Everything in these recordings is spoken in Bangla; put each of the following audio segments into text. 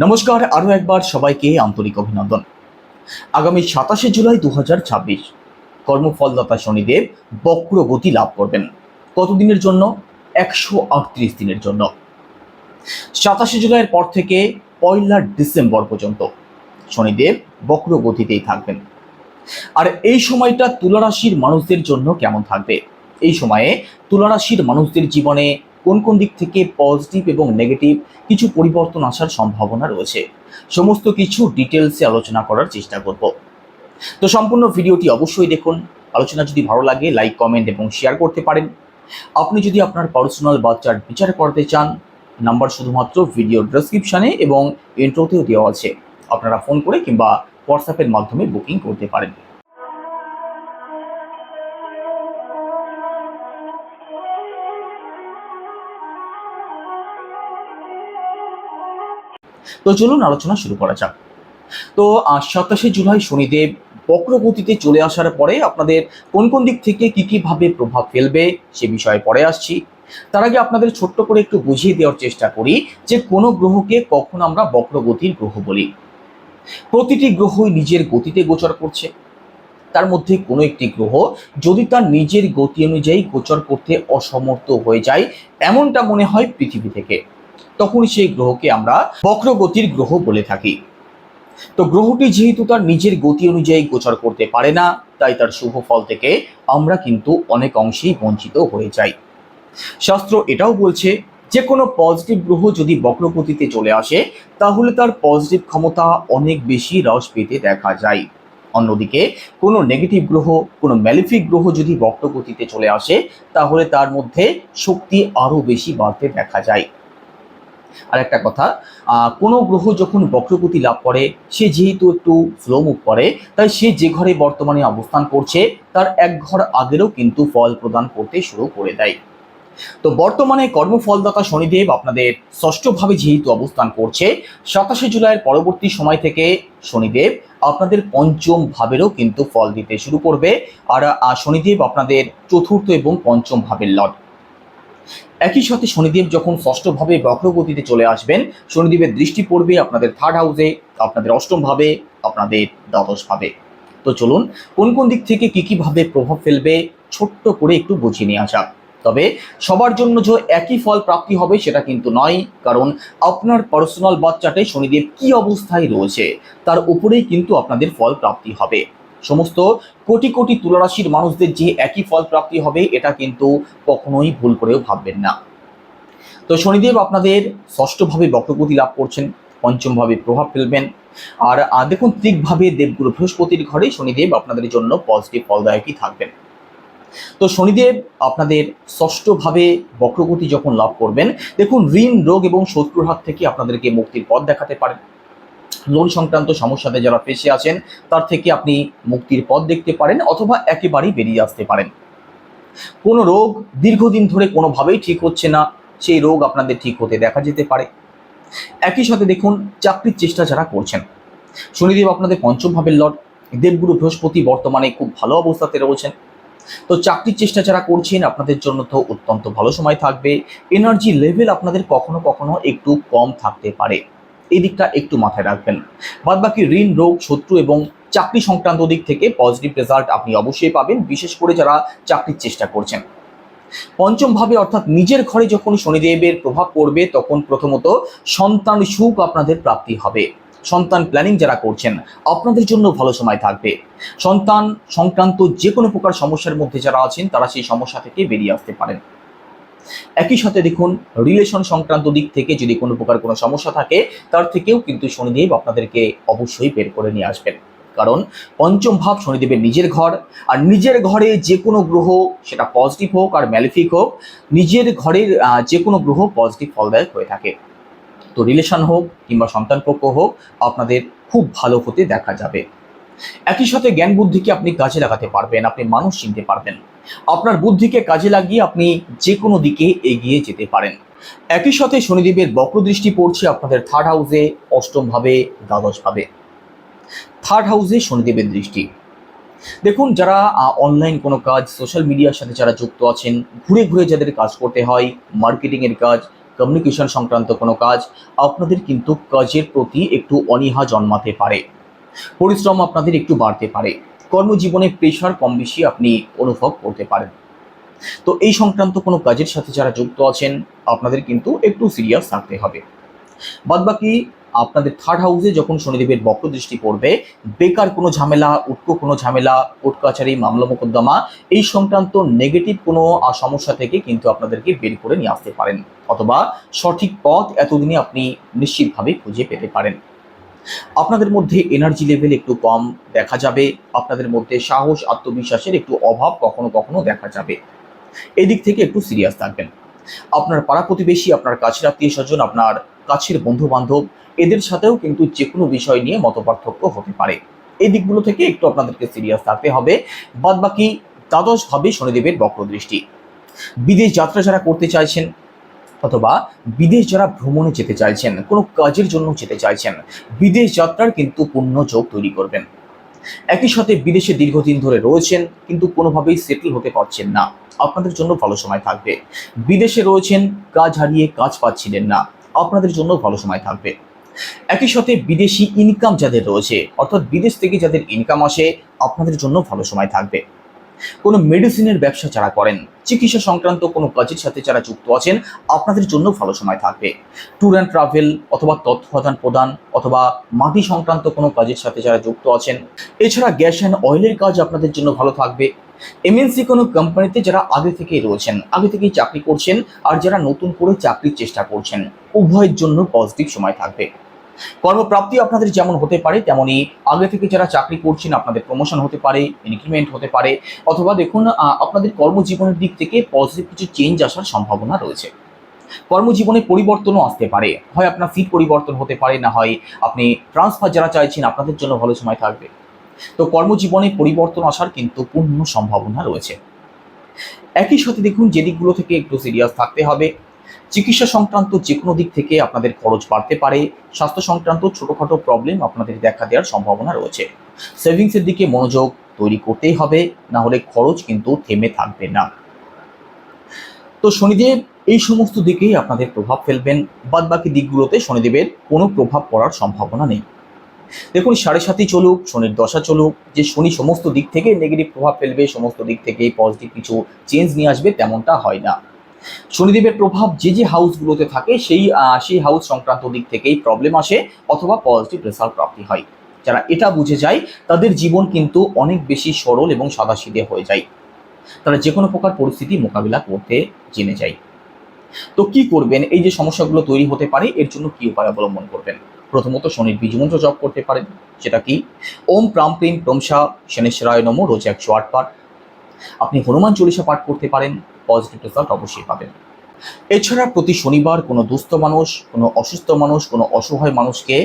নমস্কার, আরও একবার সবাইকে আন্তরিক অভিনন্দন। আগামী 27শে জুলাই 2026 কর্মফলদাতা শনিদেব বক্রগতি লাভ করবেন। কতদিনের জন্য? 138 দিনের জন্য। 27শে জুলাইয়ের পর থেকে 1 ডিসেম্বর পর্যন্ত শনিদেব বক্রগতিতেই থাকবেন। আর এই সময়টা তুলা রাশির মানুষদের জন্য কেমন থাকবে? এই সময়ে তুলা রাশির মানুষদের জীবনে কোন কোন দিক থেকে পজিটিভ এবং নেগেটিভ কিছু পরিবর্তন আসার সম্ভাবনা রয়েছে, সমস্ত কিছু ডিটেলসে আলোচনা করার চেষ্টা করব। তো সম্পূর্ণ ভিডিওটি অবশ্যই দেখুন। আলোচনা যদি ভালো লাগে লাইক, কমেন্ট এবং শেয়ার করতে পারেন। আপনি যদি আপনার পার্সোনাল বাচ্চার বিচার করতে চান, নাম্বার শুধুমাত্র ভিডিও ডেসক্রিপশানে এবং ইন্ট্রোতেও দেওয়া আছে। আপনারা ফোন করে কিংবা হোয়াটসঅ্যাপের মাধ্যমে বুকিং করতে পারেন। তো চলুন আলোচনা শুরু করা যাক। তো 27শে জুলাই শনিদেব বক্রগতিতে চলে আসার পরে আপনাদের কোন কোন দিক থেকে কী ভাবে প্রভাব ফেলবে সে বিষয়ে পরে আসছি। তার আগে আপনাদের ছোট্ট করে একটু বুঝিয়ে দেওয়ার চেষ্টা করি যে কোনো গ্রহকে কখন আমরা বক্রগতির গ্রহ বলি। প্রতিটি গ্রহই নিজের গতিতে গোচর করছে। তার মধ্যে কোনো একটি গ্রহ যদি তার নিজের গতি অনুযায়ী গোচর করতে অসমর্থ হয়ে যায়, এমনটা মনে হয় পৃথিবী থেকে, তখন সেই গ্রহকে আমরা বক্রগতির গ্রহ বলে থাকি। তো গ্রহটি যেহেতু তার নিজের গতি অনুযায়ী গোচর করতে পারে না, তাই তার শুভ ফল থেকে আমরা কিন্তু অনেক অংশেই বঞ্চিত হয়ে যাই। শাস্ত্র এটাও বলছে যে কোনো পজিটিভ গ্রহ যদি বক্রগতিতে চলে আসে, তাহলে তার পজিটিভ ক্ষমতা অনেক বেশি হ্রাস পেতে দেখা যায়। অন্যদিকে কোনো নেগেটিভ গ্রহ, কোনো ম্যালিফিক গ্রহ যদি বক্রগতিতে চলে আসে, তাহলে তার মধ্যে শক্তি আরও বেশি বাড়তে দেখা যায়। আর একটা কথা, কোনো গ্রহ যখন বক্রগতি লাভ করে, সে যেহেতু একটু স্লো মুভ করে, তাই সে যে ঘরে বর্তমানে অবস্থান করছে তার এক ঘর আগেরও কিন্তু ফল প্রদান করতে শুরু করে দেয়। তো বর্তমানে কর্মফলদাতা শনিদেব আপনাদের ষষ্ঠভাবে যেহেতু অবস্থান করছে, 27শে জুলাইয়ের পরবর্তী সময় থেকে শনিদেব আপনাদের পঞ্চম ভাবেরও কিন্তু ফল দিতে শুরু করবে। আর শনিদেব আপনাদের চতুর্থ এবং পঞ্চম ভাবের লর্ড। একই সাথে শনিদেব যখন ষষ্ঠভাবে বক্রগতিতে চলে আসবেন, শনিদেবের দৃষ্টি পড়বে আপনাদের থার্ড হাউসে, আপনাদের অষ্টম ভাবে, আপনাদের দ্বাদশ ভাবে। তো চলুন কোন কোন দিক থেকে কীভাবে প্রভাব ফেলবে ছোট্ট করে একটু বুঝিয়ে নেওয়া যাক। তবে সবার জন্য যে একই ফল প্রাপ্তি হবে সেটা কিন্তু নয়, কারণ আপনার পার্সোনাল বাচ্চাতে শনিদেব কী অবস্থায় রয়েছে তার উপরেই কিন্তু আপনাদের ফল প্রাপ্তি হবে। সমস্ত কোটি কোটি তুলারাশির মানুষদের যে একই ফল প্রাপ্তি হবে এটা কিন্তু কখনোই ভুল করেও ভাববেন না। তো শনিদেব আপনাদের ষষ্ঠভাবে বক্রগতি লাভ করছেন, পঞ্চমভাবে প্রভাব ফেলবেন। আর দেখুন দিকভাবে দেবগুরু বৃহস্পতির ঘরে শনিদেব আপনাদের জন্য পজিটিভ ফলদায়কই থাকবেন। তো শনিদেব আপনাদের ষষ্ঠভাবে বক্রগতি যখন লাভ করবেন, দেখুন ঋণ, রোগ এবং শত্রুর হাত থেকে আপনাদেরকে মুক্তির পথ দেখাতে পারেন। লোন সংক্রান্ত সমস্যাতে যারা ফেঁসে আছেন তার থেকে আপনি মুক্তির পথ দেখতে পারেন, অথবা একেবারেই বেরিয়ে আসতে পারেন। কোনো রোগ দীর্ঘদিন ধরে কোনোভাবেই ঠিক হচ্ছে না, সেই রোগ আপনাদের ঠিক হতে দেখা যেতে পারে। একই সাথে দেখুন চাকরির চেষ্টা যারা করছেন, শনিদেব আপনাদের পঞ্চম ভাবের লর্ড, দেবগুরু বৃহস্পতি বর্তমানে খুব ভালো অবস্থাতে রয়েছেন। তো চাকরির চেষ্টা যারা করছেন আপনাদের জন্য তো অত্যন্ত ভালো সময় থাকবে। এনার্জি লেভেল আপনাদের কখনো কখনো একটু কম থাকতে পারে, এই দিকটা একটু মাথায় রাখবেন। বাদ বাকি ঋণ, রোগ, শত্রু এবং চাকরি সংক্রান্ত দিক থেকে পজিটিভ রেজাল্ট আপনি অবশ্যই পাবেন, বিশেষ করে যারা চাকরির চেষ্টা করছেন। পঞ্চম ভাবে অর্থাৎ নিজের ঘরে যখন শনিদেবের প্রভাব পড়বে, তখন প্রথমত সন্তান সুখ আপনাদের প্রাপ্তি হবে। সন্তান প্ল্যানিং যারা করছেন আপনাদের জন্য ভালো সময় থাকবে। সন্তান সংক্রান্ত যে কোনো প্রকার সমস্যার মধ্যে যারা আছেন তারা সেই সমস্যা থেকে বেরিয়ে আসতে পারেন। একই সাথে দেখুন রিলেশন সংক্রান্ত দিক থেকে যদি কোনো প্রকার কোনো সমস্যা থাকে, তার থেকেও কিন্তু শনিদেব আপনাদেরকে অবশ্যই বের করে নিয়ে আসবেন। কারণ পঞ্চম ভাব শনিদেবের নিজের ঘর, আর নিজের ঘরে যে কোনো গ্রহ, সেটা পজিটিভ হোক আর ম্যালিফিক হোক, নিজের ঘরের যে কোনো গ্রহ পজিটিভ ফলদায়ক হয়ে থাকে। তো রিলেশন হোক কিংবা সন্তান পক্ষ হোক, আপনাদের খুব ভালো হতে দেখা যাবে। একই সাথে জ্ঞান বুদ্ধিকে আপনি কাজে লাগাতে পারবেন, আপনি মানুষ চিনতে পারবেন। আপনার বুদ্ধিকে কাজে লাগিয়ে আপনি যে কোনো দিকে এগিয়ে যেতে পারেন। একই সাথে শনিদেবের বক্রদৃষ্টি পড়ছে আপনাদের থার্ড হাউসে, অষ্টম ভাবে, দ্বাদশ ভাবে। থার্ড হাউসে শনিদেবের দৃষ্টি। দেখুন যারা অনলাইন কোনো কাজ, সোশ্যাল মিডিয়ার সাথে যারা যুক্ত আছেন, ঘুরে ঘুরে যাদের কাজ করতে হয়, মার্কেটিংয়ের কাজ, কমিউনিকেশন সংক্রান্ত কোনো কাজ, আপনাদের কিন্তু কাজের প্রতি একটু অনীহা জন্মাতে পারে। পরিশ্রম আপনাদের একটু বাড়তে পারে। কর্মজীবনে প্রেশার কম বেশি আপনি অনুভব করতে পারেন। তো এই সংক্রান্ত কোনো কাজের সাথে যারা যুক্ত আছেন, আপনাদের কিন্তু একটু সিরিয়াস থাকতে হবে। বাদবাকি আপনাদের থার্ড হাউসে যখন শনিদেবের বক্র দৃষ্টি পড়বে, বেকার কোনো ঝামেলা, উটকো কোনো ঝামেলা, কোর্ট কাছারি, মামলা মোকদ্দমা, এই সংক্রান্ত নেগেটিভ কোনো সমস্যা থেকে কিন্তু আপনাদেরকে বের করে নিয়ে আসতে পারেন, অথবা সঠিক পথ এতদিনে আপনি নিশ্চিতভাবে খুঁজে পেতে পারেন। আপনাদের মধ্যে এনার্জি লেভেল একটু কম দেখা যাবে। আপনাদের মধ্যে সাহস, আত্মবিশ্বাসের একটু অভাব কখনো কখনো দেখা যাবে। এদিক থেকে একটু সিরিয়াস থাকবেন। আপনার পাড়া প্রতিবেশী, আপনার কাছের আত্মীয় স্বজন, আপনার কাছের বন্ধু বান্ধব, এদের সাথেও কিন্তু যে কোনো বিষয় নিয়ে মতপার্থক্য হতে পারে। এই দিকগুলো থেকে একটু আপনাদেরকে সিরিয়াস থাকতে হবে। বাদ বাকি দ্বাদশভাবে শনিদেবের বক্রদৃষ্টি। বিদেশ যাত্রা যারা করতে চাইছেন, অথবা বিদেশ যারা ভ্রমণে যেতে চাইছেন, কোনো কাজের জন্য যেতে চাইছেন, বিদেশ যাত্রার কিন্তু পূর্ণ যোগ তৈরি করবেন। একই সাথে বিদেশে দীর্ঘদিন ধরে রয়েছেন কিন্তু কোনোভাবেই সেটেল হতে পারছেন না, আপনাদের জন্য ভালো সময় থাকবে। বিদেশে রয়েছেন, কাজ হারিয়ে কাজ পাচ্ছিলেন না, আপনাদের জন্য ভালো সময় থাকবে। একই সাথে বিদেশি ইনকাম যাদের রয়েছে, অর্থাৎ বিদেশ থেকে যাদের ইনকাম আসে, আপনাদের জন্য ভালো সময় থাকবে। কোনো মেডিসিনের ব্যবসা যারা করেন, চিকিৎসা সংক্রান্ত কোনো কাজের সাথে যারা যুক্ত আছেন, আপনাদের জন্য ভালো সময় থাকবে। ট্যুর অ্যান্ড ট্রাভেল, অথবা তথ্য আদান প্রদান, অথবা মাটি সংক্রান্ত কোনো কাজের সাথে যারা যুক্ত আছেন, এছাড়া গ্যাস অ্যান্ড অয়েলের কাজ আপনাদের জন্য ভালো থাকবে। এমএনসি কোনো কোম্পানিতে যারা আগে থেকেই রয়েছেন, আগে থেকেই চাকরি করছেন, আর যারা নতুন করে চাকরির চেষ্টা করছেন, উভয়ের জন্য পজিটিভ সময় থাকবে। কর্মপ্রাপ্তি আপনাদের যেমন হতে পারে, তেমনি আগে থেকে যারা চাকরি করছেন আপনাদের প্রমোশন হতে পারে, ইনক্রিমেন্ট হতে পারে, অথবা দেখুন আপনাদের কর্মজীবনের দিক থেকে পজিটিভ কিছু চেঞ্জ আসার সম্ভাবনা রয়েছে। কর্মজীবনে পরিবর্তনও আসতে পারে, হয় আপনার সিট পরিবর্তন হতে পারে, না হয় আপনি ট্রান্সফার যারা চাইছেন, আপনাদের জন্য ভালো সময় থাকবে। তো কর্মজীবনে পরিবর্তন আসার কিন্তু পূর্ণ সম্ভাবনা রয়েছে। একই সাথে দেখুন, যে দিকগুলো থেকে একটু সিরিয়াস থাকতে হবে, চিকিৎসা সংক্রান্ত যে কোনো দিক থেকে আপনাদের খরচ বাড়তে পারে। স্বাস্থ্য সংক্রান্ত ছোটোখাটো প্রবলেম আপনাদের দেখা দেওয়ার সম্ভাবনা রয়েছে। সেভিংসের দিকে মনোযোগ তৈরি করতেই হবে, না হলে খরচ কিন্তু থেমে থাকবে না। তো শনিদেব এই সমস্ত দিকেই আপনাদের প্রভাব ফেলবেন। বাদ বাকি দিকগুলোতে শনিদেবের কোনো প্রভাব পড়ার সম্ভাবনা নেই। দেখুন, 7.5 চলুক, শনির দশা চলুক, যে শনি সমস্ত দিক থেকে নেগেটিভ প্রভাব ফেলবে, সমস্ত দিক থেকে পজিটিভ কিছু চেঞ্জ নিয়ে আসবে, তেমনটা হয় না। শনিদেবের প্রভাব যে যে হাউসগুলোতে থাকে, সেই হাউস সংক্রান্ত দিক থেকেই প্রবলেম আসে, অথবা পজিটিভ রেজাল্ট প্রাপ্তি হয়। যারা এটা বুঝে যায়, তাদের জীবন কিন্তু অনেক বেশি সরল এবং সাদাসিধে হয়ে যায়। তারা যে কোনো প্রকার পরিস্থিতি মোকাবিলা করতে জেনে যায়। তো কি করবেন, এই যে সমস্যাগুলো তৈরি হতে পারে, এর জন্য কি উপায় অবলম্বন করবেন? প্রথমত শনির বীজমন্ত্র জপ করতে পারেন। সেটা কি? ওম প্রাম প্রিম প্রমসা শনেশ্বরায় নমঃ, রোজ 108 বার। আপনি হনুমান চল্লিশা পাঠ করতে পারেন, পজিটিভ রেজাল্ট অবশ্যই পাবেন। এছাড়া প্রতি শনিবার কোনো দুস্থ মানুষ, কোনো অসুস্থ মানুষ, কোনো অসহায় মানুষকে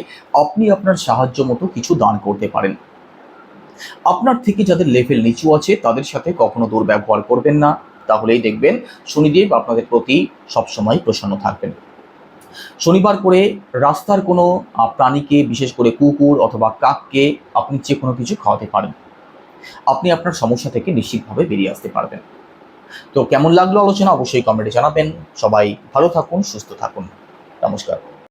আপনি আপনার সাহায্য মতো কিছু দান করতে পারেন। আপনার থেকে যাদের লেভেল নিচু আছে, তাদের সাথে কখনো দুর্ব্যবহার করবেন না, তাহলেই দেখবেন শনিদেব আপনাদের প্রতি সবসময় প্রসন্ন থাকবেন। শনিবার করে রাস্তার কোনো প্রাণীকে, বিশেষ করে কুকুর অথবা কাককে আপনি যে কোনো কিছু খাওয়াতে পারেন। আপনি আপনার সমস্যা থেকে নিশ্চিতভাবে বেরিয়ে আসতে পারবেন। তো কেমন লাগলো আলোচনা, অবশ্যই কমেন্টে জানাবেন। সবাই ভালো থাকুন, সুস্থ থাকুন। নমস্কার।